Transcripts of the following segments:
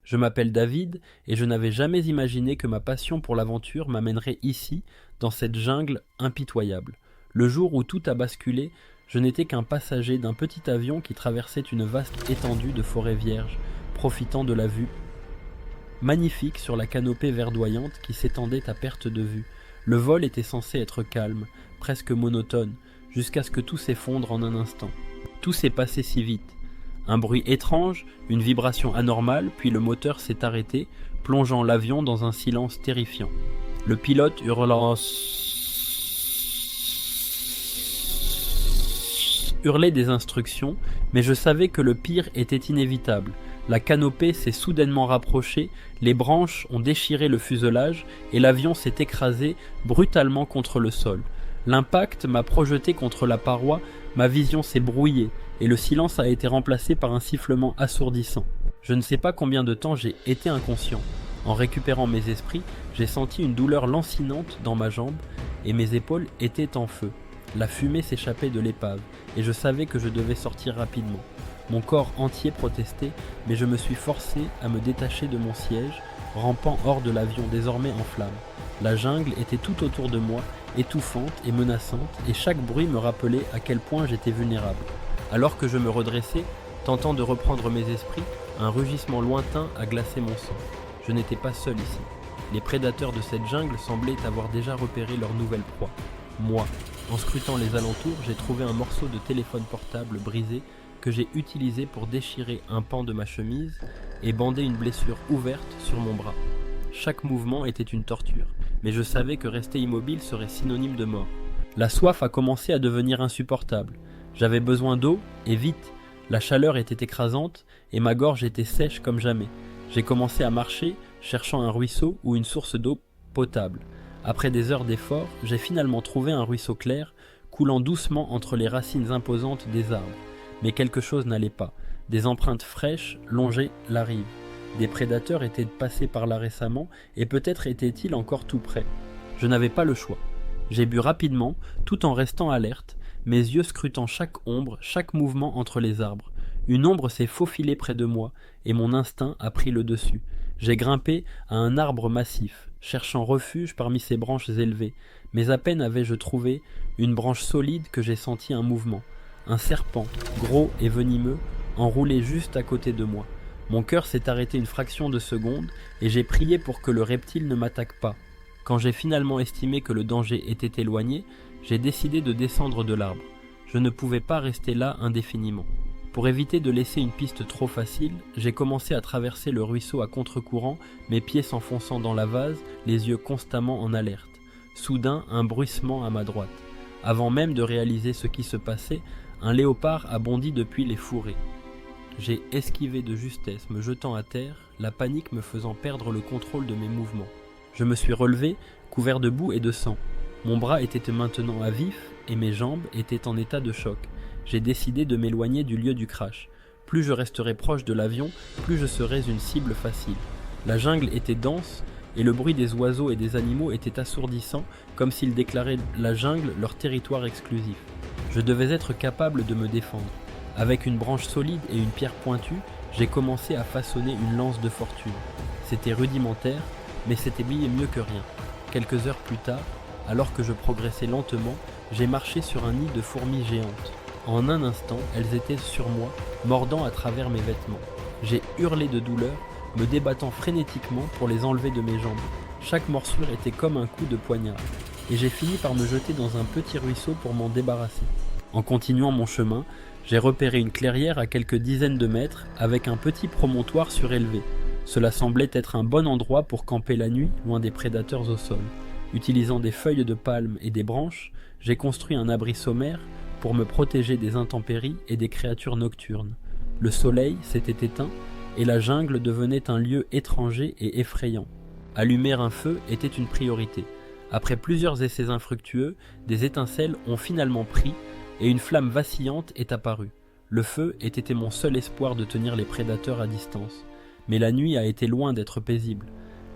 Je m'appelle David et je n'avais jamais imaginé que ma passion pour l'aventure m'amènerait ici, dans cette jungle impitoyable. Le jour où tout a basculé, je n'étais qu'un passager d'un petit avion qui traversait une vaste étendue de forêt vierge, profitant de la vue magnifique sur la canopée verdoyante qui s'étendait à perte de vue. Le vol était censé être calme, presque monotone, jusqu'à ce que tout s'effondre en un instant. Tout s'est passé si vite. Un bruit étrange, une vibration anormale, puis le moteur s'est arrêté, plongeant l'avion dans un silence terrifiant. Le pilote hurlait des instructions, mais je savais que le pire était inévitable. La canopée s'est soudainement rapprochée, les branches ont déchiré le fuselage et l'avion s'est écrasé brutalement contre le sol. L'impact m'a projeté contre la paroi, ma vision s'est brouillée et le silence a été remplacé par un sifflement assourdissant. Je ne sais pas combien de temps j'ai été inconscient. En récupérant mes esprits, j'ai senti une douleur lancinante dans ma jambe et mes épaules étaient en feu. La fumée s'échappait de l'épave et je savais que je devais sortir rapidement. Mon corps entier protestait, mais je me suis forcé à me détacher de mon siège, rampant hors de l'avion désormais en flammes. La jungle était tout autour de moi, étouffante et menaçante, et chaque bruit me rappelait à quel point j'étais vulnérable. Alors que je me redressais, tentant de reprendre mes esprits, un rugissement lointain a glacé mon sang. Je n'étais pas seul ici. Les prédateurs de cette jungle semblaient avoir déjà repéré leur nouvelle proie. Moi. En scrutant les alentours, j'ai trouvé un morceau de téléphone portable brisé que j'ai utilisé pour déchirer un pan de ma chemise et bander une blessure ouverte sur mon bras. Chaque mouvement était une torture, mais je savais que rester immobile serait synonyme de mort. La soif a commencé à devenir insupportable. J'avais besoin d'eau, et vite. La chaleur était écrasante, et ma gorge était sèche comme jamais. J'ai commencé à marcher, cherchant un ruisseau ou une source d'eau potable. Après des heures d'efforts, j'ai finalement trouvé un ruisseau clair, coulant doucement entre les racines imposantes des arbres. Mais quelque chose n'allait pas. Des empreintes fraîches longeaient la rive. Des prédateurs étaient passés par là récemment, et peut-être étaient-ils encore tout près. Je n'avais pas le choix. J'ai bu rapidement, tout en restant alerte, mes yeux scrutant chaque ombre, chaque mouvement entre les arbres. Une ombre s'est faufilée près de moi, et mon instinct a pris le dessus. J'ai grimpé à un arbre massif, cherchant refuge parmi ses branches élevées, mais à peine avais-je trouvé une branche solide que j'ai senti un mouvement. Un serpent, gros et venimeux, enroulé juste à côté de moi. Mon cœur s'est arrêté une fraction de seconde et j'ai prié pour que le reptile ne m'attaque pas. Quand j'ai finalement estimé que le danger était éloigné, j'ai décidé de descendre de l'arbre. Je ne pouvais pas rester là indéfiniment. Pour éviter de laisser une piste trop facile, j'ai commencé à traverser le ruisseau à contre-courant, mes pieds s'enfonçant dans la vase, les yeux constamment en alerte. Soudain, un bruissement à ma droite. Avant même de réaliser ce qui se passait, un léopard a bondi depuis les fourrés. J'ai esquivé de justesse, me jetant à terre, la panique me faisant perdre le contrôle de mes mouvements. Je me suis relevé, couvert de boue et de sang. Mon bras était maintenant à vif et mes jambes étaient en état de choc. J'ai décidé de m'éloigner du lieu du crash. Plus je resterais proche de l'avion, plus je serais une cible facile. La jungle était dense et le bruit des oiseaux et des animaux était assourdissant, comme s'ils déclaraient la jungle leur territoire exclusif. Je devais être capable de me défendre. Avec une branche solide et une pierre pointue, j'ai commencé à façonner une lance de fortune. C'était rudimentaire, mais c'était bien mieux que rien. Quelques heures plus tard, alors que je progressais lentement, j'ai marché sur un nid de fourmis géantes. En un instant, elles étaient sur moi, mordant à travers mes vêtements. J'ai hurlé de douleur, me débattant frénétiquement pour les enlever de mes jambes. Chaque morsure était comme un coup de poignard, et j'ai fini par me jeter dans un petit ruisseau pour m'en débarrasser. En continuant mon chemin, j'ai repéré une clairière à quelques dizaines de mètres, avec un petit promontoire surélevé. Cela semblait être un bon endroit pour camper la nuit, loin des prédateurs au sol. Utilisant des feuilles de palme et des branches, j'ai construit un abri sommaire pour me protéger des intempéries et des créatures nocturnes. Le soleil s'était éteint et la jungle devenait un lieu étranger et effrayant. Allumer un feu était une priorité. Après plusieurs essais infructueux, des étincelles ont finalement pris et une flamme vacillante est apparue. Le feu était mon seul espoir de tenir les prédateurs à distance. Mais la nuit a été loin d'être paisible.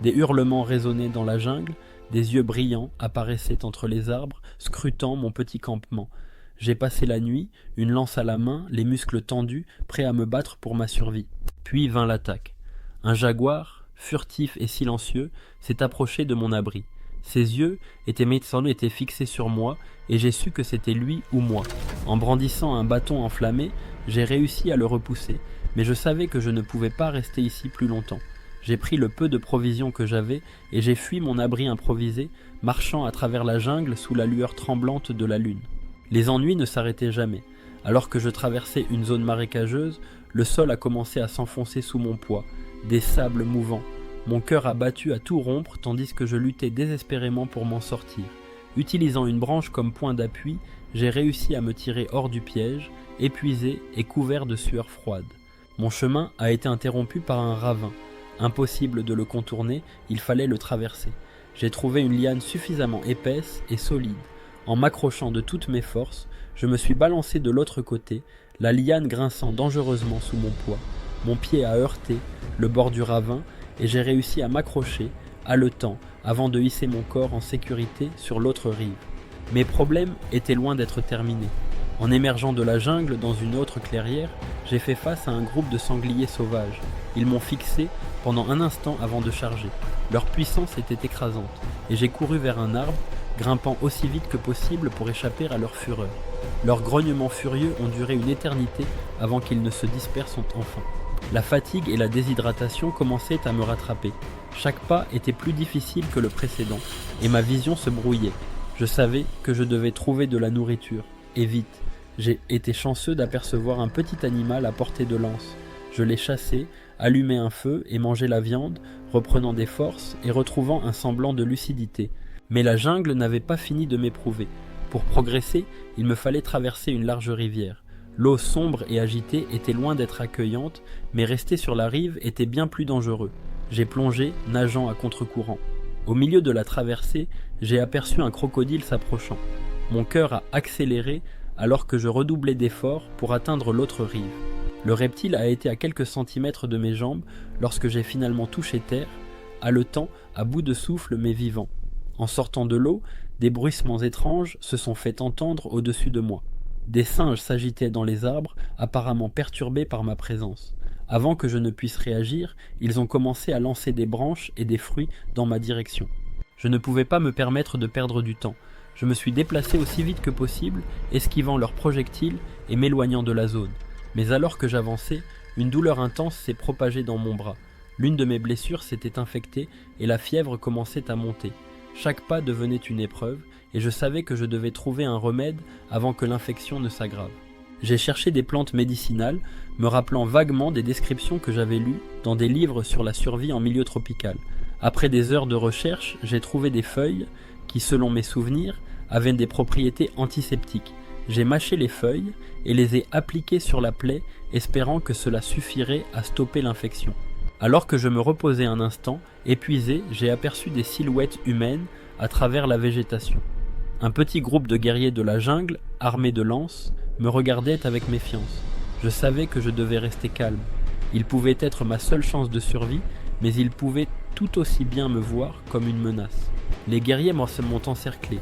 Des hurlements résonnaient dans la jungle, des yeux brillants apparaissaient entre les arbres, scrutant mon petit campement. J'ai passé la nuit, une lance à la main, les muscles tendus, prêt à me battre pour ma survie. Puis vint l'attaque. Un jaguar, furtif et silencieux, s'est approché de mon abri. Ses yeux étaient fixés sur moi et j'ai su que c'était lui ou moi. En brandissant un bâton enflammé, j'ai réussi à le repousser, mais je savais que je ne pouvais pas rester ici plus longtemps. J'ai pris le peu de provisions que j'avais et j'ai fui mon abri improvisé, marchant à travers la jungle sous la lueur tremblante de la lune. Les ennuis ne s'arrêtaient jamais. Alors que je traversais une zone marécageuse, le sol a commencé à s'enfoncer sous mon poids, des sables mouvants. Mon cœur a battu à tout rompre tandis que je luttais désespérément pour m'en sortir. Utilisant une branche comme point d'appui, j'ai réussi à me tirer hors du piège, épuisé et couvert de sueur froide. Mon chemin a été interrompu par un ravin. Impossible de le contourner, il fallait le traverser. J'ai trouvé une liane suffisamment épaisse et solide. En m'accrochant de toutes mes forces, je me suis balancé de l'autre côté, la liane grinçant dangereusement sous mon poids. Mon pied a heurté le bord du ravin et j'ai réussi à m'accrocher, haletant, avant de hisser mon corps en sécurité sur l'autre rive. Mes problèmes étaient loin d'être terminés. En émergeant de la jungle dans une autre clairière, j'ai fait face à un groupe de sangliers sauvages. Ils m'ont fixé pendant un instant avant de charger. Leur puissance était écrasante, et j'ai couru vers un arbre, grimpant aussi vite que possible pour échapper à leur fureur. Leurs grognements furieux ont duré une éternité avant qu'ils ne se dispersent enfin. La fatigue et la déshydratation commençaient à me rattraper. Chaque pas était plus difficile que le précédent, et ma vision se brouillait. Je savais que je devais trouver de la nourriture, et vite. J'ai été chanceux d'apercevoir un petit animal à portée de lance. Je l'ai chassé, allumé un feu et mangé la viande, reprenant des forces et retrouvant un semblant de lucidité. Mais la jungle n'avait pas fini de m'éprouver. Pour progresser, il me fallait traverser une large rivière. L'eau sombre et agitée était loin d'être accueillante, mais rester sur la rive était bien plus dangereux. J'ai plongé, nageant à contre-courant. Au milieu de la traversée, j'ai aperçu un crocodile s'approchant. Mon cœur a accéléré alors que je redoublais d'efforts pour atteindre l'autre rive. Le reptile a été à quelques centimètres de mes jambes lorsque j'ai finalement touché terre, haletant, à bout de souffle mais vivant. En sortant de l'eau, des bruissements étranges se sont fait entendre au-dessus de moi. Des singes s'agitaient dans les arbres, apparemment perturbés par ma présence. Avant que je ne puisse réagir, ils ont commencé à lancer des branches et des fruits dans ma direction. Je ne pouvais pas me permettre de perdre du temps. Je me suis déplacé aussi vite que possible, esquivant leurs projectiles et m'éloignant de la zone. Mais alors que j'avançais, une douleur intense s'est propagée dans mon bras. L'une de mes blessures s'était infectée et la fièvre commençait à monter. Chaque pas devenait une épreuve et je savais que je devais trouver un remède avant que l'infection ne s'aggrave. J'ai cherché des plantes médicinales, me rappelant vaguement des descriptions que j'avais lues dans des livres sur la survie en milieu tropical. Après des heures de recherche, j'ai trouvé des feuilles qui, selon mes souvenirs, avaient des propriétés antiseptiques. J'ai mâché les feuilles et les ai appliquées sur la plaie, espérant que cela suffirait à stopper l'infection. Alors que je me reposais un instant, épuisé, j'ai aperçu des silhouettes humaines à travers la végétation. Un petit groupe de guerriers de la jungle, armés de lances, me regardait avec méfiance. Je savais que je devais rester calme. Ils pouvaient être ma seule chance de survie, mais ils pouvaient tout aussi bien me voir comme une menace. Les guerriers m'ont encerclé,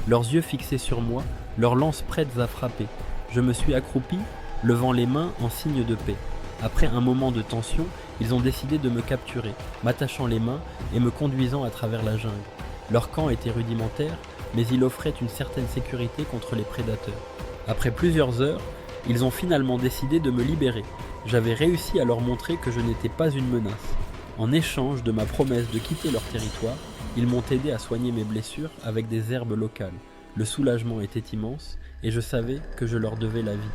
leurs yeux fixés sur moi, leurs lances prêtes à frapper. Je me suis accroupi, levant les mains en signe de paix. Après un moment de tension, ils ont décidé de me capturer, m'attachant les mains et me conduisant à travers la jungle. Leur camp était rudimentaire, mais il offrait une certaine sécurité contre les prédateurs. Après plusieurs heures, ils ont finalement décidé de me libérer. J'avais réussi à leur montrer que je n'étais pas une menace. En échange de ma promesse de quitter leur territoire, ils m'ont aidé à soigner mes blessures avec des herbes locales. Le soulagement était immense et je savais que je leur devais la vie.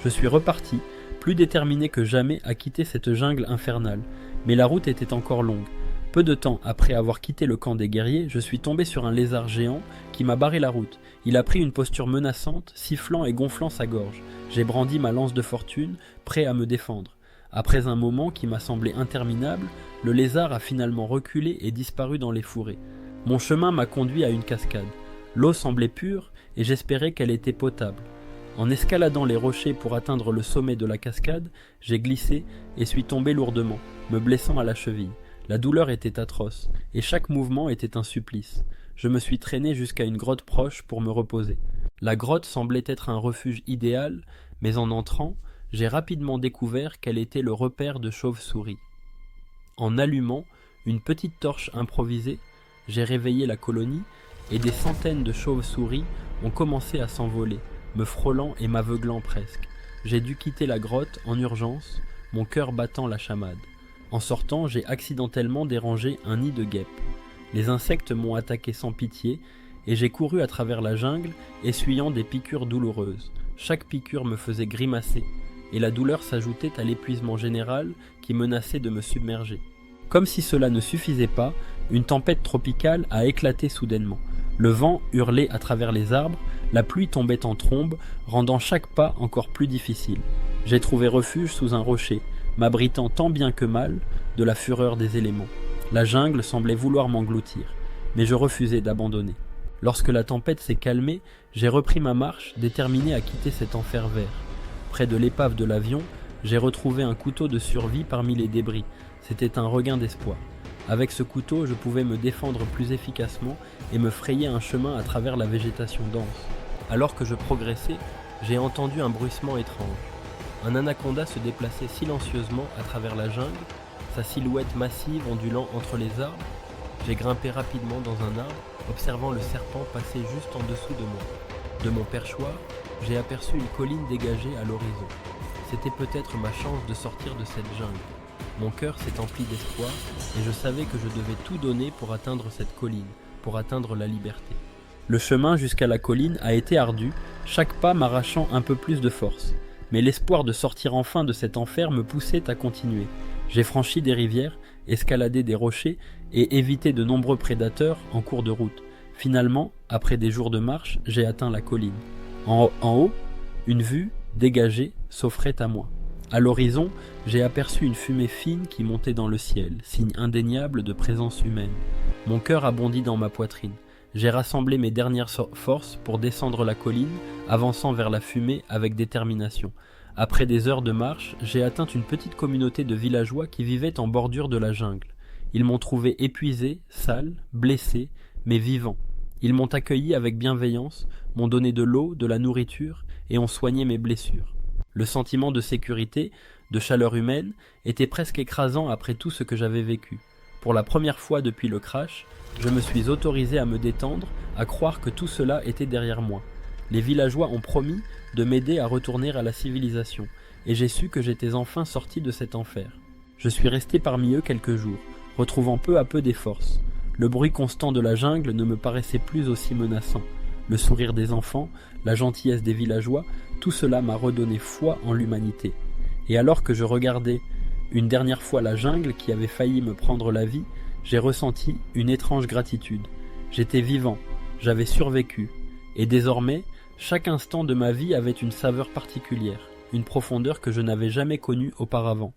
Je suis reparti, plus déterminé que jamais à quitter cette jungle infernale, mais la route était encore longue. Peu de temps après avoir quitté le camp des guerriers, je suis tombé sur un lézard géant qui m'a barré la route. Il a pris une posture menaçante, sifflant et gonflant sa gorge. J'ai brandi ma lance de fortune, prêt à me défendre. Après un moment qui m'a semblé interminable, le lézard a finalement reculé et disparu dans les fourrés. Mon chemin m'a conduit à une cascade. L'eau semblait pure et j'espérais qu'elle était potable. En escaladant les rochers pour atteindre le sommet de la cascade, j'ai glissé et suis tombé lourdement, me blessant à la cheville. La douleur était atroce, et chaque mouvement était un supplice. Je me suis traîné jusqu'à une grotte proche pour me reposer. La grotte semblait être un refuge idéal, mais en entrant, j'ai rapidement découvert qu'elle était le repère de chauves-souris. en allumant une petite torche improvisée, j'ai réveillé la colonie et des centaines de chauves-souris ont commencé à s'envoler, me frôlant et m'aveuglant presque. J'ai dû quitter la grotte en urgence, mon cœur battant la chamade. En sortant, j'ai accidentellement dérangé un nid de guêpes. Les insectes m'ont attaqué sans pitié et j'ai couru à travers la jungle, essuyant des piqûres douloureuses. Chaque piqûre me faisait grimacer et la douleur s'ajoutait à l'épuisement général qui menaçait de me submerger. Comme si cela ne suffisait pas, une tempête tropicale a éclaté soudainement. Le vent hurlait à travers les arbres, la pluie tombait en trombe, rendant chaque pas encore plus difficile. J'ai trouvé refuge sous un rocher, m'abritant tant bien que mal de la fureur des éléments. La jungle semblait vouloir m'engloutir, mais je refusais d'abandonner. Lorsque la tempête s'est calmée, j'ai repris ma marche, déterminé à quitter cet enfer vert. Près de l'épave de l'avion, j'ai retrouvé un couteau de survie parmi les débris. C'était un regain d'espoir. Avec ce couteau, je pouvais me défendre plus efficacement et me frayer un chemin à travers la végétation dense. Alors que je progressais, j'ai entendu un bruissement étrange. Un anaconda se déplaçait silencieusement à travers la jungle, sa silhouette massive ondulant entre les arbres. J'ai grimpé rapidement dans un arbre, observant le serpent passer juste en dessous de moi. De mon perchoir, j'ai aperçu une colline dégagée à l'horizon. C'était peut-être ma chance de sortir de cette jungle. Mon cœur s'est empli d'espoir et je savais que je devais tout donner pour atteindre cette colline, pour atteindre la liberté. Le chemin jusqu'à la colline a été ardu, chaque pas m'arrachant un peu plus de force. Mais l'espoir de sortir enfin de cet enfer me poussait à continuer. J'ai franchi des rivières, escaladé des rochers et évité de nombreux prédateurs en cours de route. Finalement, après des jours de marche, j'ai atteint la colline. En haut, une vue dégagée s'offrait à moi. À l'horizon, j'ai aperçu une fumée fine qui montait dans le ciel, signe indéniable de présence humaine. Mon cœur a bondi dans ma poitrine. J'ai rassemblé mes dernières forces pour descendre la colline, avançant vers la fumée avec détermination. Après des heures de marche, j'ai atteint une petite communauté de villageois qui vivaient en bordure de la jungle. Ils m'ont trouvé épuisé, sale, blessé, mais vivant. Ils m'ont accueilli avec bienveillance, m'ont donné de l'eau, de la nourriture et ont soigné mes blessures. Le sentiment de sécurité, de chaleur humaine, était presque écrasant après tout ce que j'avais vécu. Pour la première fois depuis le crash, je me suis autorisé à me détendre, à croire que tout cela était derrière moi. Les villageois ont promis de m'aider à retourner à la civilisation, et j'ai su que j'étais enfin sorti de cet enfer. Je suis resté parmi eux quelques jours, retrouvant peu à peu des forces. Le bruit constant de la jungle ne me paraissait plus aussi menaçant. Le sourire des enfants, la gentillesse des villageois, tout cela m'a redonné foi en l'humanité. Et alors que je regardais une dernière fois la jungle qui avait failli me prendre la vie, j'ai ressenti une étrange gratitude. J'étais vivant, j'avais survécu, et désormais, chaque instant de ma vie avait une saveur particulière, une profondeur que je n'avais jamais connue auparavant.